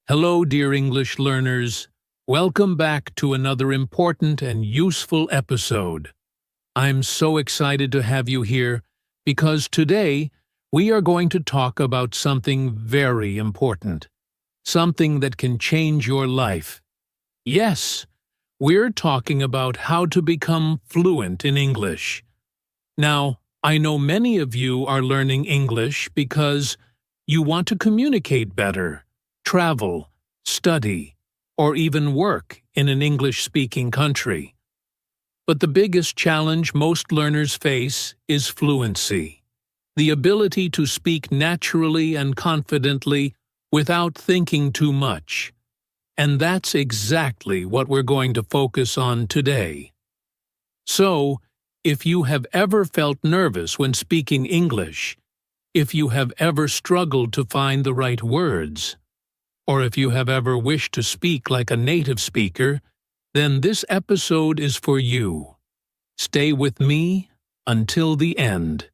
Hello, dear English learners. Welcome back to another important and useful episode. I'm so excited to have you here because today we are going to talk about something very important, something that can change your life. Yes, we're talking about how to become fluent in English. Now, I know many of you are learning English because you want to communicate better, travel, study, or even work in an English-speaking country. But the biggest challenge most learners face is fluency, the ability to speak naturally and confidently without thinking too much. And that's exactly what we're going to focus on today. So, if you have ever felt nervous when speaking English, if you have ever struggled to find the right words, or if you have ever wished to speak like a native speaker, then this episode is for you. Stay with me until the end,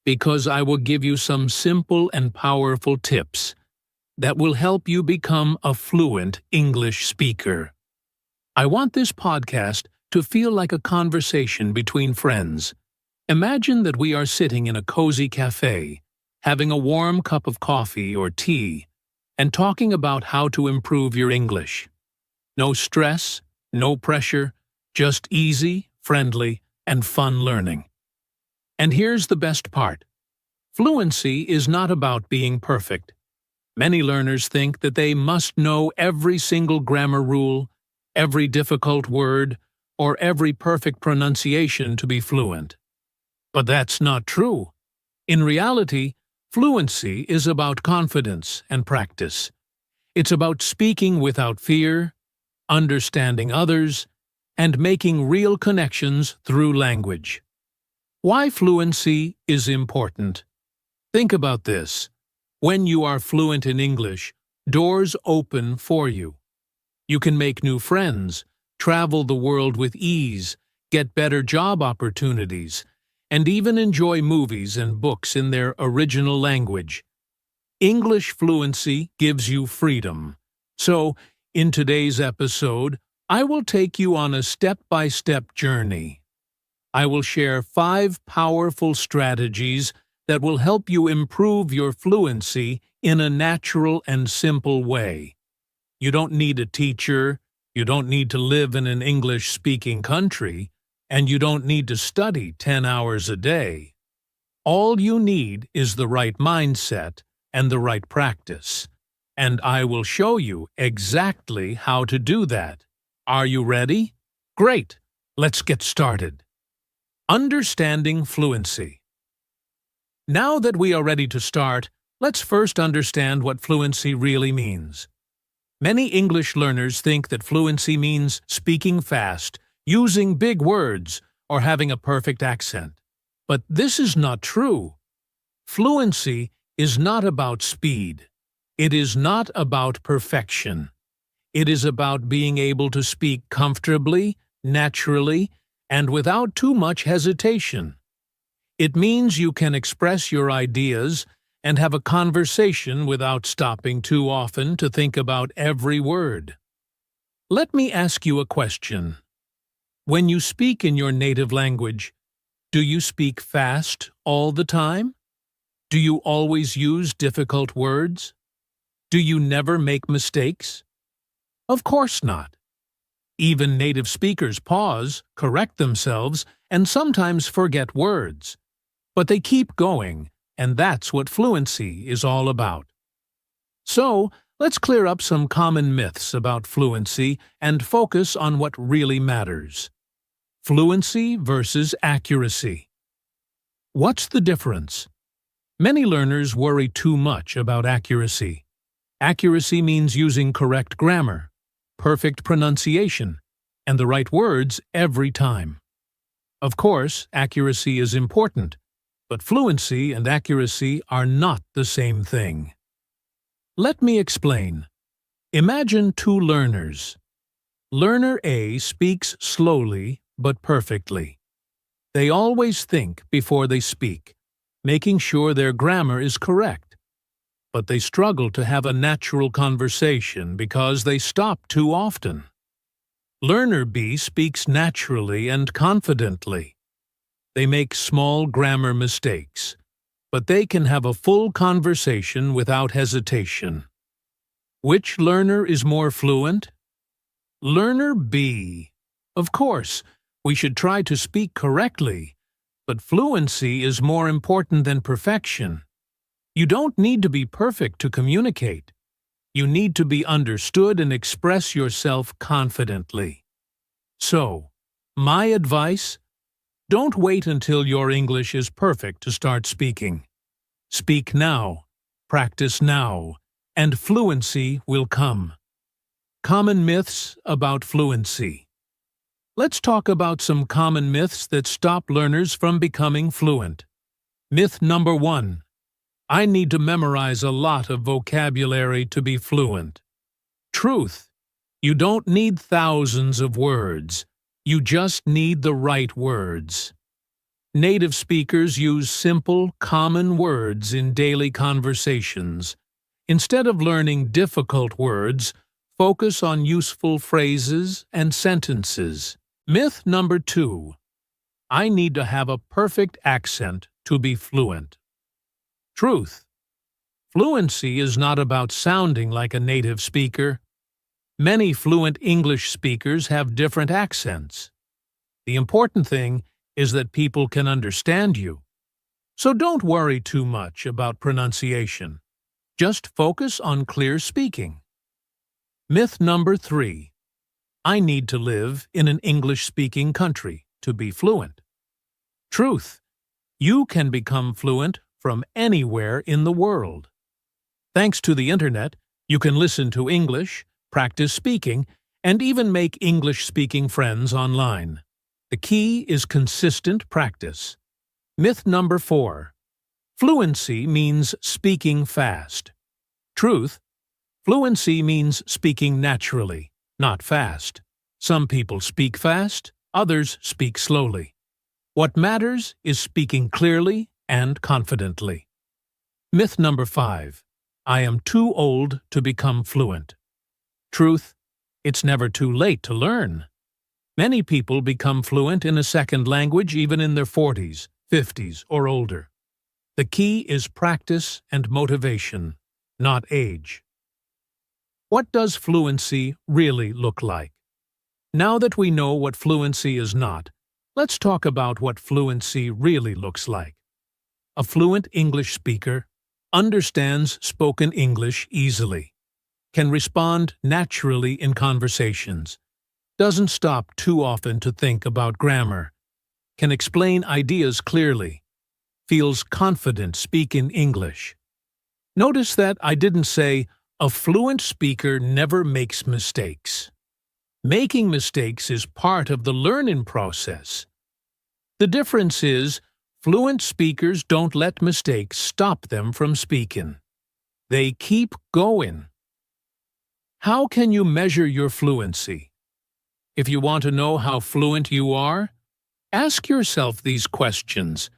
because I will give you some simple and powerful tips that will help you become a fluent English speaker. I want this podcast to feel like a conversation between friends. Imagine that we are sitting in a cozy cafe, having a warm cup of coffee or tea, and talking about how to improve your English. No stress, no pressure, just easy, friendly, and fun learning. And here's the best part. Fluency is not about being perfect. Many learners think that they must know every single grammar rule, every difficult word, or every perfect pronunciation to be fluent. But that's not true. In reality, fluency is about confidence and practice. It's about speaking without fear, understanding others, and making real connections through language. Why fluency is important? Think about this. When you are fluent in English, doors open for you. You can make new friends, travel the world with ease, get better job opportunities, and even enjoy movies and books in their original language. English fluency gives you freedom. So, in today's episode, I will take you on a step-by-step journey. I will share 5 powerful strategies that will help you improve your fluency in a natural and simple way. You don't need a teacher, you don't need to live in an English-speaking country, and you don't need to study 10 hours a day. All you need is the right mindset and the right practice, and I will show you exactly how to do that. Are you ready? Great! Let's get started. Understanding fluency. Now that we are ready to start, let's first understand what fluency really means. Many English learners think that fluency means speaking fast, using big words, or having a perfect accent. But this is not true. Fluency is not about speed. It is not about perfection. It is about being able to speak comfortably, naturally, and without too much hesitation. It means you can express your ideas and have a conversation without stopping too often to think about every word. Let me ask you a question. When you speak in your native language, do you speak fast all the time? Do you always use difficult words? Do you never make mistakes? Of course not. Even native speakers pause, correct themselves, and sometimes forget words. But they keep going, and that's what fluency is all about. So, let's clear up some common myths about fluency and focus on what really matters. Fluency versus accuracy. What's the difference? Many learners worry too much about accuracy. Accuracy means using correct grammar, perfect pronunciation, and the right words every time. Of course, accuracy is important, but fluency and accuracy are not the same thing. Let me explain. Imagine 2 learners. Learner A speaks slowly but perfectly. They always think before they speak, making sure their grammar is correct. but they struggle to have a natural conversation because they stop too often. Learner B speaks naturally and confidently. They make small grammar mistakes, but they can have a full conversation without hesitation. Which learner is more fluent? Learner B. Of course, we should try to speak correctly, but fluency is more important than perfection. You don't need to be perfect to communicate. You need to be understood and express yourself confidently. So, my advice: don't wait until your English is perfect to start speaking. Speak now, practice now, and fluency will come. Common myths about fluency. Let's talk about some common myths that stop learners from becoming fluent. Myth number 1. I need to memorize a lot of vocabulary to be fluent. Truth. You don't need thousands of words. You just need the right words. Native speakers use simple, common words in daily conversations. Instead of learning difficult words, focus on useful phrases and sentences. Myth number 2. I need to have a perfect accent to be fluent. Truth. Fluency is not about sounding like a native speaker. Many fluent English speakers have different accents. The important thing is that people can understand you. So don't worry too much about pronunciation. Just focus on clear speaking. Myth number 3. I need to live in an English-speaking country to be fluent. Truth. You can become fluent from anywhere in the world. Thanks to the internet, you can listen to English, practice speaking, and even make English-speaking friends online. The key is consistent practice. Myth number 4. Fluency means speaking fast. Truth. Fluency means speaking naturally, not fast. Some people speak fast, others speak slowly. What matters is speaking clearly and confidently. Myth number 5. I am too old to become fluent. Truth. It's never too late to learn. Many people become fluent in a second language even in their 40s, 50s, or older. The key is practice and motivation, not age. What does fluency really look like? Now that we know what fluency is not, let's talk about what fluency really looks like. A fluent English speaker understands spoken English easily, can respond naturally in conversations, doesn't stop too often to think about grammar, can explain ideas clearly, feels confident speaking English. Notice that I didn't say a fluent speaker never makes mistakes. Making mistakes is part of the learning process. The difference is, fluent speakers don't let mistakes stop them from speaking. They keep going. How can you measure your fluency? If you want to know how fluent you are, ask yourself these questions.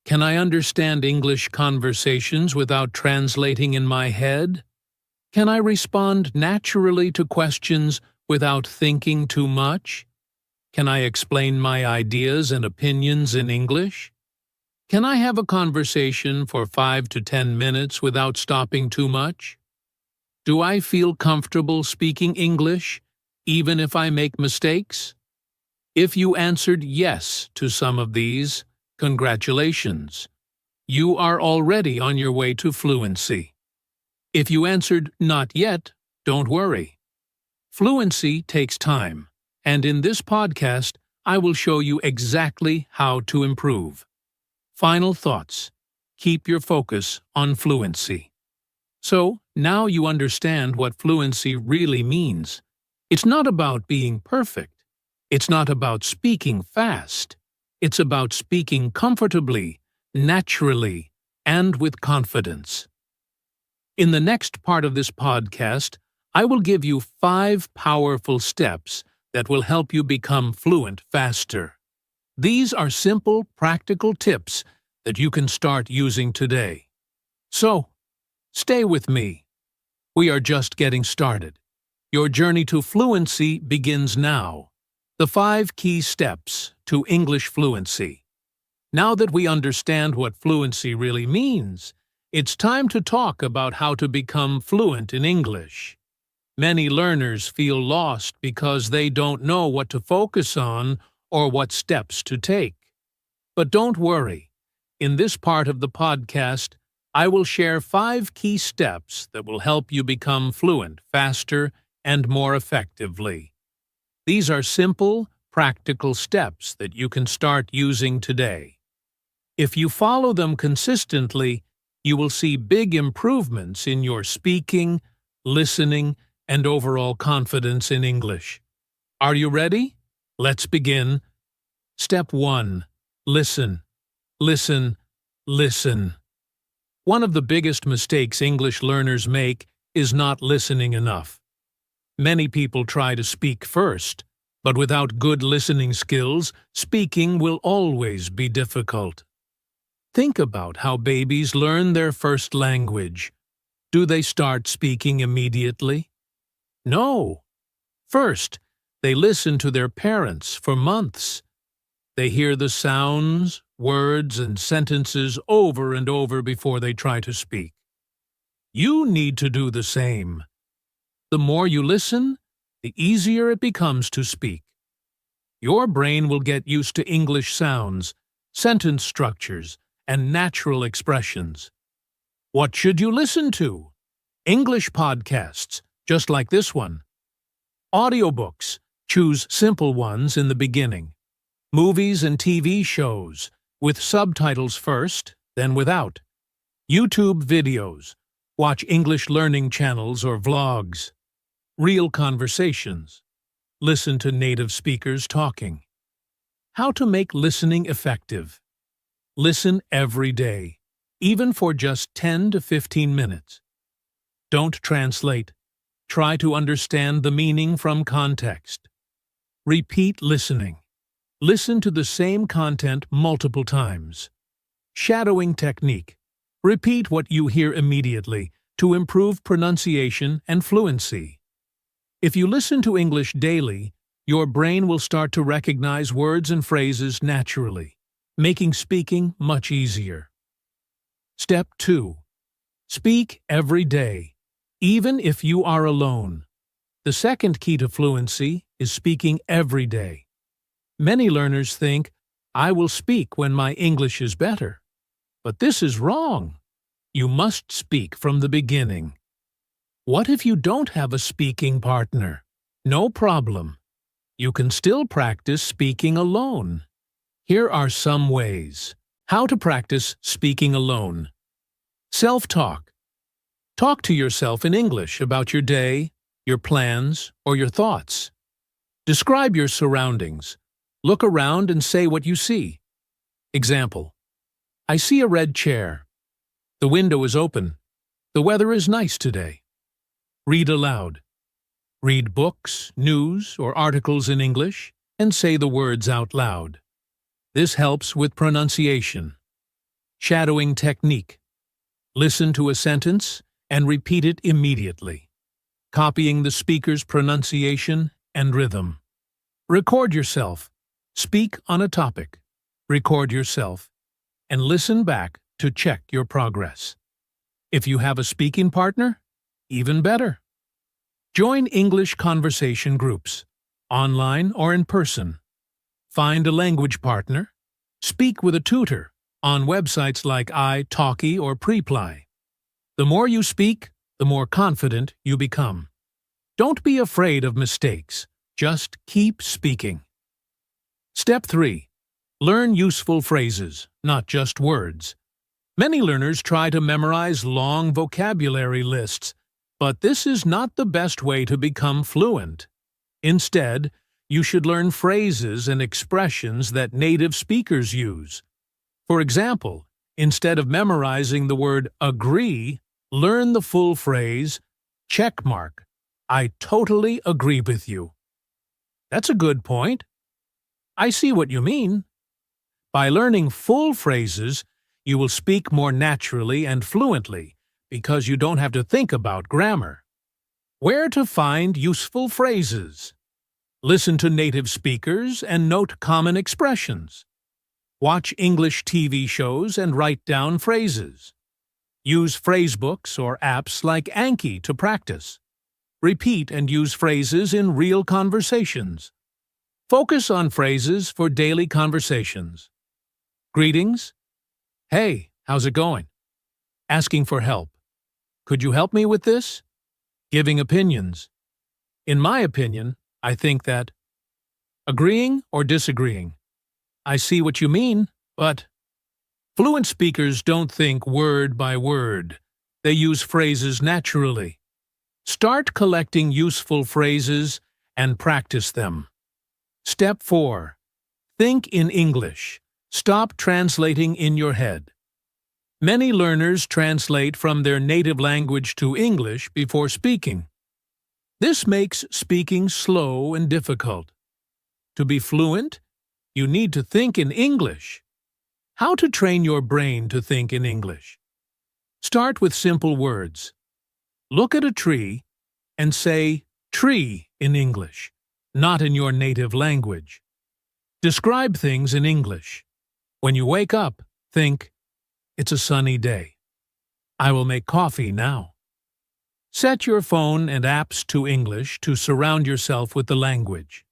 Can I understand English conversations without translating in my head? Can I respond naturally to questions without thinking too much? Can I explain my ideas and opinions in English? Can I have a conversation for 5 to 10 minutes without stopping too much? Do I feel comfortable speaking English, even if I make mistakes? If you answered yes to some of these, congratulations. You are already on your way to fluency. If you answered not yet, don't worry. Fluency takes time, and in this podcast, I will show you exactly how to improve. Final thoughts. Keep your focus on fluency. So, now you understand what fluency really means. It's not about being perfect. It's not about speaking fast. It's about speaking comfortably, naturally, and with confidence. In the next part of this podcast, I will give you 5 powerful steps that will help you become fluent faster. These are simple, practical tips that you can start using today. So, Stay with me. We are just getting started. Your journey to fluency begins now. The 5 key steps to English fluency. Now that we understand what fluency really means, it's time to talk about how to become fluent in English. Many learners feel lost because they don't know what to focus on or what steps to take. But don't worry. In this part of the podcast, I will share 5 key steps that will help you become fluent faster and more effectively. These are simple, practical steps that you can start using today. If you follow them consistently, you will see big improvements in your speaking, listening, and overall confidence in English. Are you ready? Let's begin. Step 1. Listen. Listen. Listen. One of the biggest mistakes English learners make is not listening enough. Many people try to speak first, but without good listening skills, speaking will always be difficult. Think about how babies learn their first language. Do they start speaking immediately? No. First, they listen to their parents for months. They hear the sounds, words, and sentences over and over before they try to speak. You need to do the same. The more you listen, the easier it becomes to speak. Your brain will get used to English sounds, sentence structures, and natural expressions. What should you listen to? English podcasts, just like this one. Audiobooks, choose simple ones in the beginning. Movies and TV shows, with subtitles first, then without. YouTube videos, watch English learning channels or vlogs. Real conversations, listen to native speakers talking. How to make listening effective. Listen every day, even for just 10 to 15 minutes. Don't translate. Try to understand the meaning from context. Repeat listening. Listen to the same content multiple times. Shadowing technique. Repeat what you hear immediately to improve pronunciation and fluency. If you listen to English daily, your brain will start to recognize words and phrases naturally, making speaking much easier. Step 2. Speak every day, even if you are alone. The second key to fluency is speaking every day. Many learners think, I will speak when my English is better. But this is wrong. You must speak from the beginning. What if you don't have a speaking partner? No problem. You can still practice speaking alone. Here are some ways. How to practice speaking alone. Self-talk. Talk to yourself in English about your day, your plans, or your thoughts. Describe your surroundings. Look around and say what you see. Example: I see a red chair. The window is open. The weather is nice today. Read aloud. Read books, news, or articles in English and say the words out loud. This helps with pronunciation. Shadowing technique. Listen to a sentence and repeat it immediately, copying the speaker's pronunciation and rhythm. Record yourself. Speak on a topic. Record yourself and listen back to check your progress. If you have a speaking partner, even better. Join English conversation groups, online or in person. Find a language partner. Speak with a tutor on websites like italki or Preply. The more you speak, the more confident you become. Don't be afraid of mistakes. Just keep speaking. Step 3. Learn useful phrases, not just words. Many learners try to memorize long vocabulary lists, but this is not the best way to become fluent. Instead, you should learn phrases and expressions that native speakers use. For example, instead of memorizing the word agree, learn the full phrase, checkmark, I totally agree with you. That's a good point. I see what you mean. By learning full phrases, you will speak more naturally and fluently because you don't have to think about grammar. Where to find useful phrases. Listen to native speakers and note common expressions. Watch English TV shows and write down phrases. Use phrasebooks or apps like Anki to practice. Repeat and use phrases in real conversations. Focus on phrases for daily conversations. Greetings. Hey, how's it going? Asking for help. Could you help me with this? Giving opinions. In my opinion, I think that. Agreeing or disagreeing. I see what you mean, but. Fluent speakers don't think word by word. They use phrases naturally. Start collecting useful phrases and practice them. Step 4. Think in English. Stop translating in your head. Many learners translate from their native language to English before speaking. This makes speaking slow and difficult. To be fluent, you need to think in English. How to train your brain to think in English? Start with simple words. Look at a tree and say tree in English, not in your native language. Describe things in English. When you wake up, think, it's a sunny day. I will make coffee now. Set your phone and apps to English to surround yourself with the language.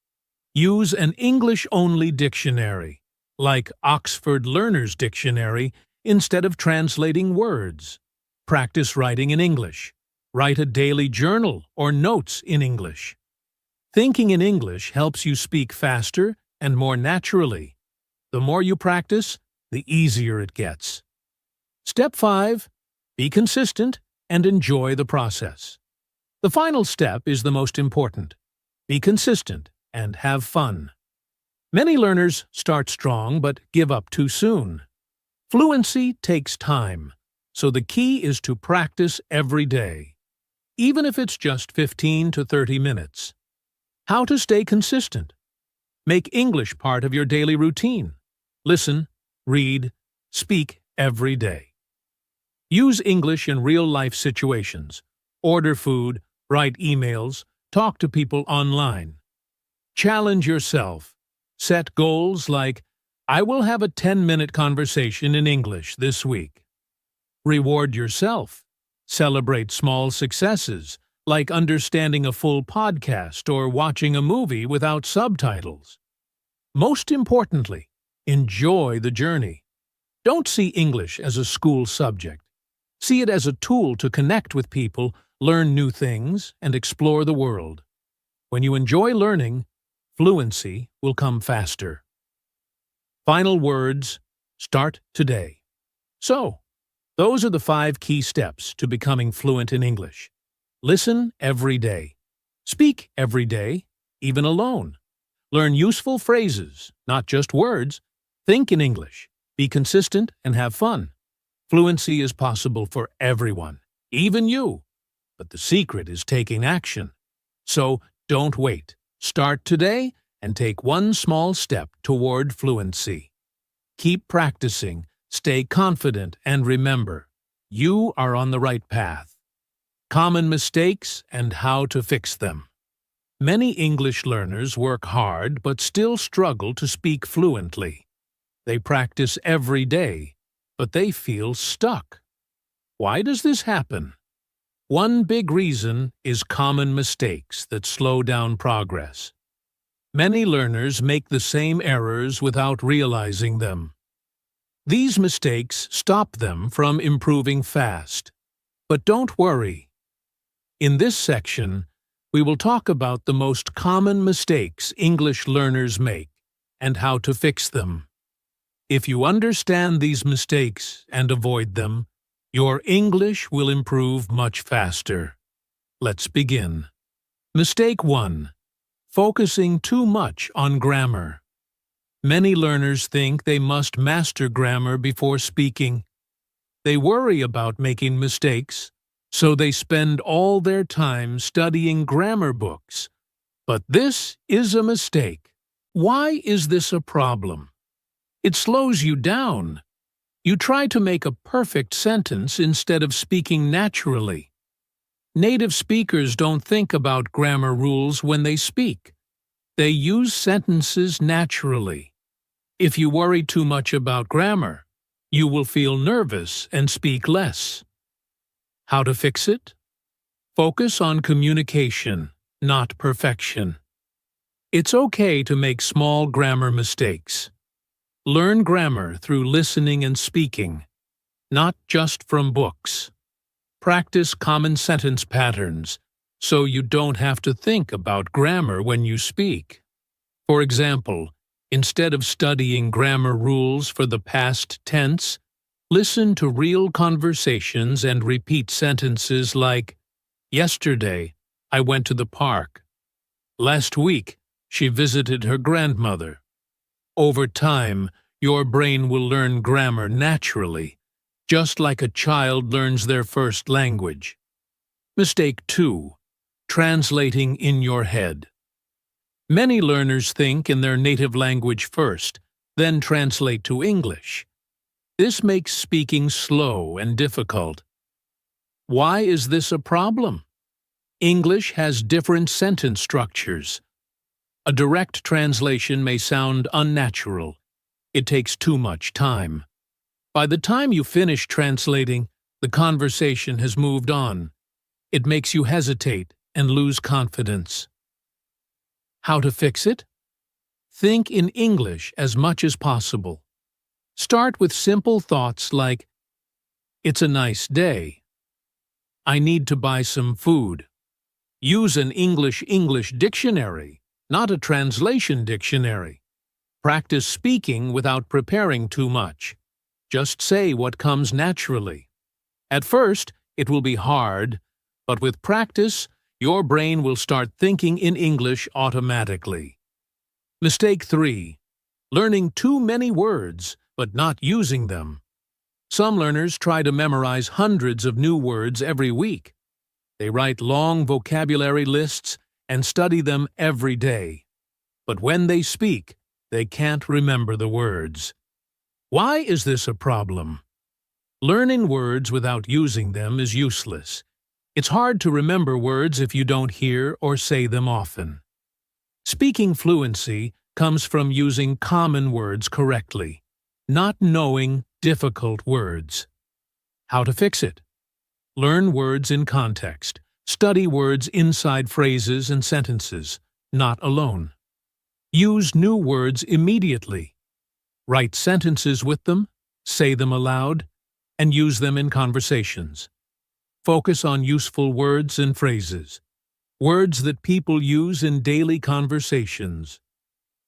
Use an English-only dictionary, like Oxford Learner's Dictionary, instead of translating words. Practice writing in English. Write a daily journal or notes in English. Thinking in English helps you speak faster and more naturally. The more you practice, the easier it gets. Step 5. Be consistent and enjoy the process. The final step is the most important. Be consistent and have fun. Many learners start strong but give up too soon. Fluency takes time, so the key is to practice every day, even if it's just 15 to 30 minutes. How to stay consistent? Make English part of your daily routine. Listen, read, speak every day. Use English in real-life situations. Order food, write emails, talk to people online. Challenge yourself. Set goals like, I will have a 10-minute conversation in English this week. Reward yourself. Celebrate small successes, like understanding a full podcast or watching a movie without subtitles. Most importantly, enjoy the journey. Don't see English as a school subject. See it as a tool to connect with people, learn new things, and explore the world. When you enjoy learning, fluency will come faster. Final words, start today. So, those are the 5 key steps to becoming fluent in English. Listen every day. Speak every day, even alone. Learn useful phrases, not just words. Think in English. Be consistent and have fun. Fluency is possible for everyone, even you. But the secret is taking action. So, don't wait. Start today and take one small step toward fluency. Keep practicing, stay confident, and remember, you are on the right path. Common mistakes and how to fix them. Many English learners work hard but still struggle to speak fluently. They practice every day, but they feel stuck. Why does this happen? One big reason is common mistakes that slow down progress. Many learners make the same errors without realizing them. These mistakes stop them from improving fast. But don't worry. In this section, we will talk about the most common mistakes English learners make and how to fix them. If you understand these mistakes and avoid them, your English will improve much faster. Let's begin. Mistake 1. Focusing too much on grammar. Many learners think they must master grammar before speaking. They worry about making mistakes, so they spend all their time studying grammar books. But this is a mistake. Why is this a problem? It slows you down. You try to make a perfect sentence instead of speaking naturally. Native speakers don't think about grammar rules when they speak. They use sentences naturally. If you worry too much about grammar, you will feel nervous and speak less. How to fix it? Focus on communication, not perfection. It's okay to make small grammar mistakes. Learn grammar through listening and speaking, not just from books. Practice common sentence patterns so you don't have to think about grammar when you speak. For example, instead of studying grammar rules for the past tense, listen to real conversations and repeat sentences like, "Yesterday, I went to the park. Last week, she visited her grandmother." Over time, your brain will learn grammar naturally, just like a child learns their first language. Mistake 2. Translating in your head. Many learners think in their native language first, then translate to English. This makes speaking slow and difficult. Why is this a problem? English has different sentence structures. A direct translation may sound unnatural. It takes too much time. By the time you finish translating, the conversation has moved on. It makes you hesitate and lose confidence. How to fix it? Think in English as much as possible. Start with simple thoughts like, "It's a nice day." "I need to buy some food." Use an English dictionary, not a translation dictionary. Practice speaking without preparing too much. Just say what comes naturally. At first, it will be hard, but with practice, your brain will start thinking in English automatically. Mistake 3. Learning too many words, but not using them. Some learners try to memorize hundreds of new words every week. They write long vocabulary lists and study them every day. But when they speak, they can't remember the words. Why is this a problem? Learning words without using them is useless. It's hard to remember words if you don't hear or say them often. Speaking fluency comes from using common words correctly, not knowing difficult words. How to fix it? Learn words in context. Study words inside phrases and sentences, not alone. Use new words immediately. Write sentences with them, say them aloud, and use them in conversations. Focus on useful words and phrases, words that people use in daily conversations.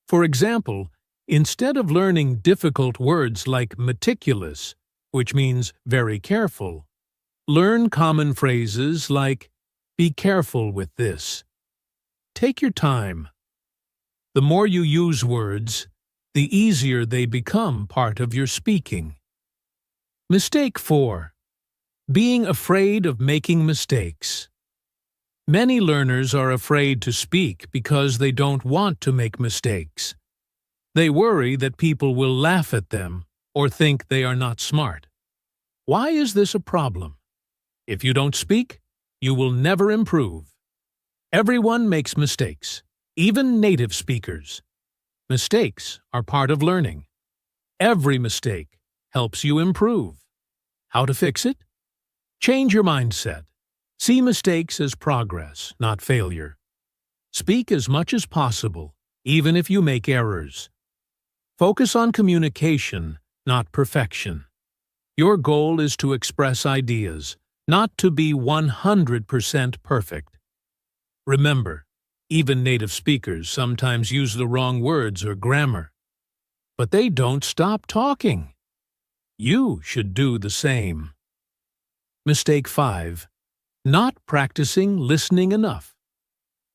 For example, instead of learning difficult words like meticulous, which means very careful, learn common phrases like, "Be careful with this." Take your time. The more you use words, the easier they become part of your speaking. Mistake 4. Being afraid of making mistakes. Many learners are afraid to speak because they don't want to make mistakes. They worry that people will laugh at them or think they are not smart. Why is this a problem? If you don't speak, you will never improve. Everyone makes mistakes, even native speakers. Mistakes are part of learning. Every mistake helps you improve. How to fix it? Change your mindset. See mistakes as progress, not failure. Speak as much as possible, even if you make errors. Focus on communication, not perfection. Your goal is to express ideas, not to be 100% perfect. Remember, even native speakers sometimes use the wrong words or grammar. But they don't stop talking. You should do the same. Mistake 5. Not practicing listening enough.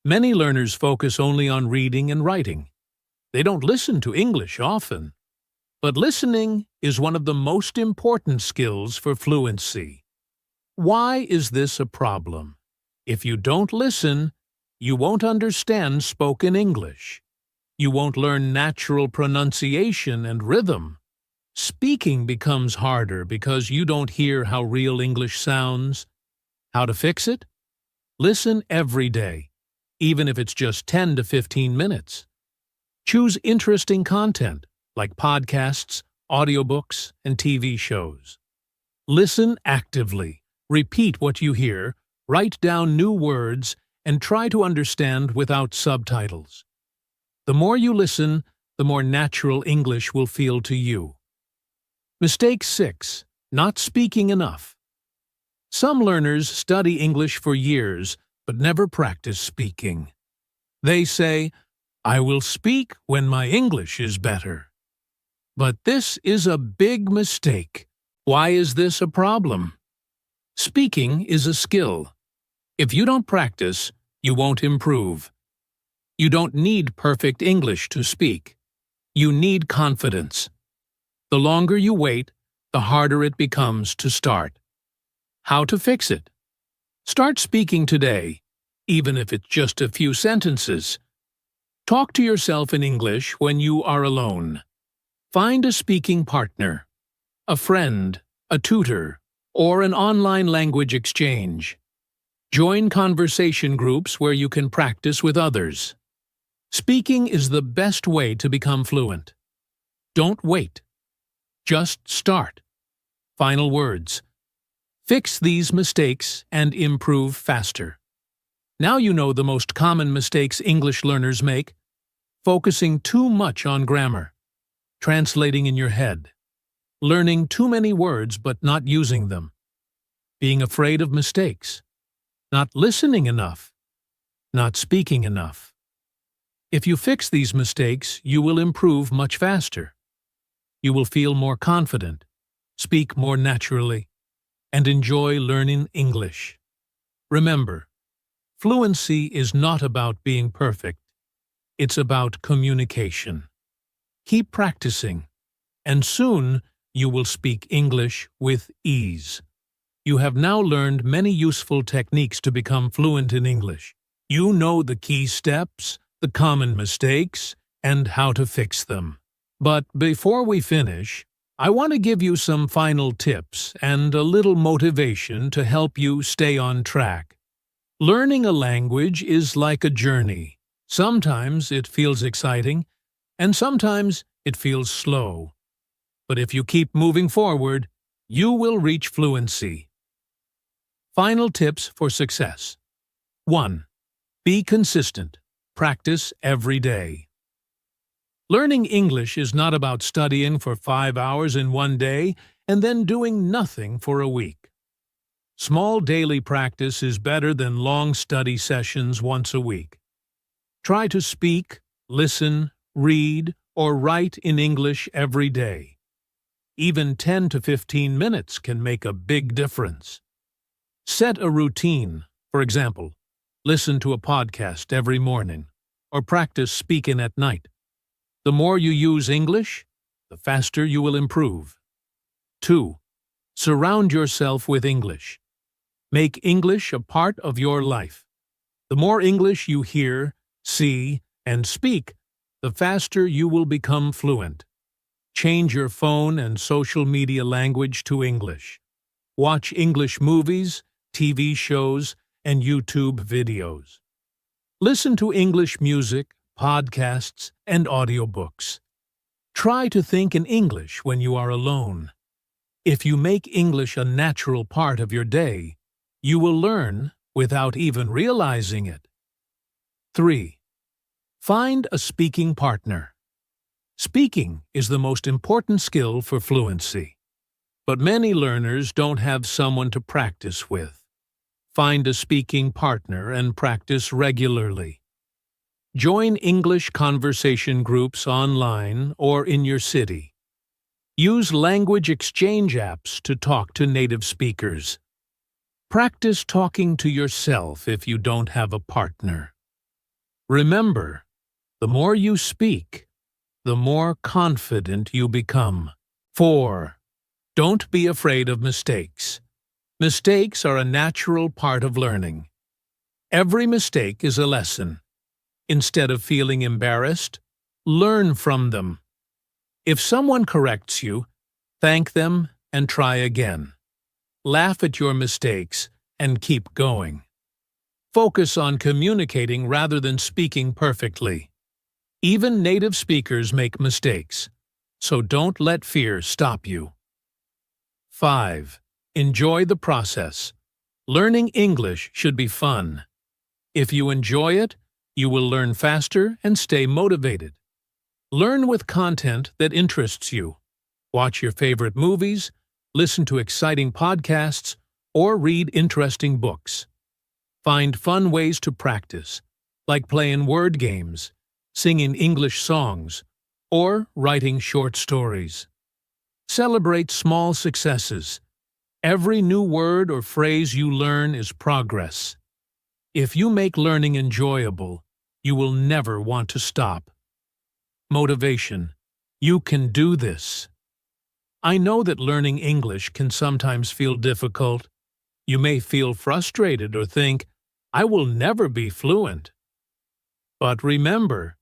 Many learners focus only on reading and writing. They don't listen to English often. But listening is one of the most important skills for fluency. Why is this a problem? If you don't listen, you won't understand spoken English. You won't learn natural pronunciation and rhythm. Speaking becomes harder because you don't hear how real English sounds. How to fix it? Listen every day, even if it's just 10 to 15 minutes. Choose interesting content, like podcasts, audiobooks, and TV shows. Listen actively, repeat what you hear, write down new words, and try to understand without subtitles. The more you listen, the more natural English will feel to you. Mistake 6. Not speaking enough. Some learners study English for years but never practice speaking. They say, "I will speak when my English is better." But this is a big mistake. Why is this a problem? Speaking is a skill. If you don't practice, you won't improve. You don't need perfect English to speak. You need confidence. The longer you wait, the harder it becomes to start. How to fix it? Start speaking today, even if it's just a few sentences. Talk to yourself in English when you are alone. Find a speaking partner, a friend, a tutor, or an online language exchange. Join conversation groups where you can practice with others. Speaking is the best way to become fluent. Don't wait. Just start. Final words. Fix these mistakes and improve faster. Now you know the most common mistakes English learners make: focusing too much on grammar, translating in your head, learning too many words but not using them, being afraid of mistakes, not listening enough, not speaking enough. If you fix these mistakes, you will improve much faster. You will feel more confident, speak more naturally, and enjoy learning English. Remember, fluency is not about being perfect. It's about communication. Keep practicing, and soon you will speak English with ease. You have now learned many useful techniques to become fluent in English. You know the key steps, the common mistakes, and how to fix them. But before we finish, I want to give you some final tips and a little motivation to help you stay on track. Learning a language is like a journey. Sometimes it feels exciting, and sometimes it feels slow. But if you keep moving forward, you will reach fluency. Final tips for success. 1. Be consistent. Practice every day. Learning English is not about studying for 5 hours in one day and then doing nothing for a week. Small daily practice is better than long study sessions once a week. Try to speak, listen, read, or write in English every day. Even 10 to 15 minutes can make a big difference. Set a routine. For example, listen to a podcast every morning, or practice speaking at night. The more you use English, the faster you will improve. 2. Surround yourself with English. Make English a part of your life. The more English you hear, see, and speak, the faster you will become fluent. Change your phone and social media language to English. Watch English movies, TV shows, and YouTube videos. Listen to English music, podcasts, and audiobooks. Try to think in English when you are alone. If you make English a natural part of your day, you will learn without even realizing it. 3. Find a speaking partner. Speaking is the most important skill for fluency. But many learners don't have someone to practice with. Find a speaking partner and practice regularly. Join English conversation groups online or in your city. Use language exchange apps to talk to native speakers. Practice talking to yourself if you don't have a partner. Remember, the more you speak, the more confident you become. 4. Don't be afraid of mistakes. Mistakes are a natural part of learning. Every mistake is a lesson. Instead of feeling embarrassed, learn from them. If someone corrects you, Thank them and try again. Laugh at your mistakes and keep going. Focus on communicating rather than speaking perfectly. Even native speakers make mistakes, so don't let fear stop you. 5. Enjoy the process. Learning English should be fun. If you enjoy it, you will learn faster and stay motivated. Learn with content that interests you. Watch your favorite movies, listen to exciting podcasts, or read interesting books. Find fun ways to practice, like playing word games, singing English songs, or writing short stories. Celebrate small successes. Every new word or phrase you learn is progress. If you make learning enjoyable, you will never want to stop. Motivation. You can do this. I know that learning English can sometimes feel difficult. You may feel frustrated or think, I will never be fluent. But remember,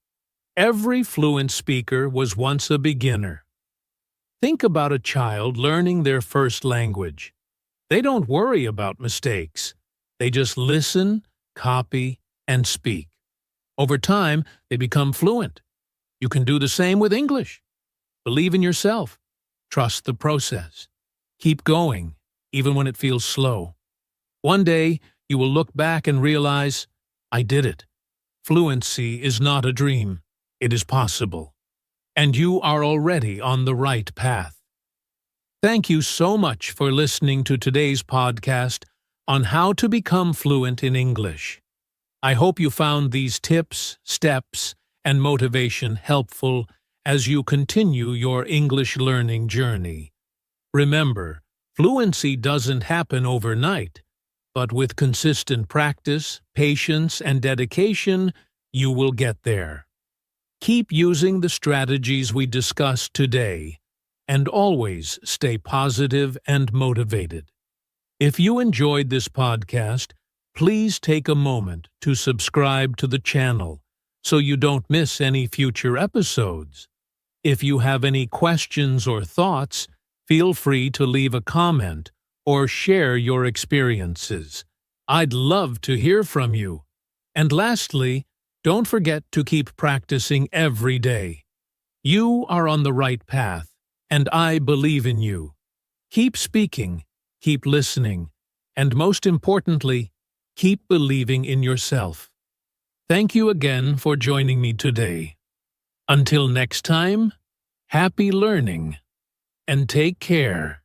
every fluent speaker was once a beginner. Think about a child learning their first language. They don't worry about mistakes. They just listen, copy, and speak. Over time, they become fluent. You can do the same with English. Believe in yourself. Trust the process. Keep going, even when it feels slow. One day, you will look back and realize, I did it. Fluency is not a dream. It is possible. And you are already on the right path. Thank you so much for listening to today's podcast on how to become fluent in English. I hope you found these tips, steps, and motivation helpful as you continue your English learning journey. Remember, fluency doesn't happen overnight, but with consistent practice, patience, and dedication, you will get there. Keep using the strategies we discussed today, and always stay positive and motivated. If you enjoyed this podcast, please take a moment to subscribe to the channel so you don't miss any future episodes. If you have any questions or thoughts, feel free to leave a comment or share your experiences. I'd love to hear from you. And lastly, don't forget to keep practicing every day. You are on the right path, and I believe in you. Keep speaking, keep listening, and most importantly, keep believing in yourself. Thank you again for joining me today. Until next time, happy learning, and take care.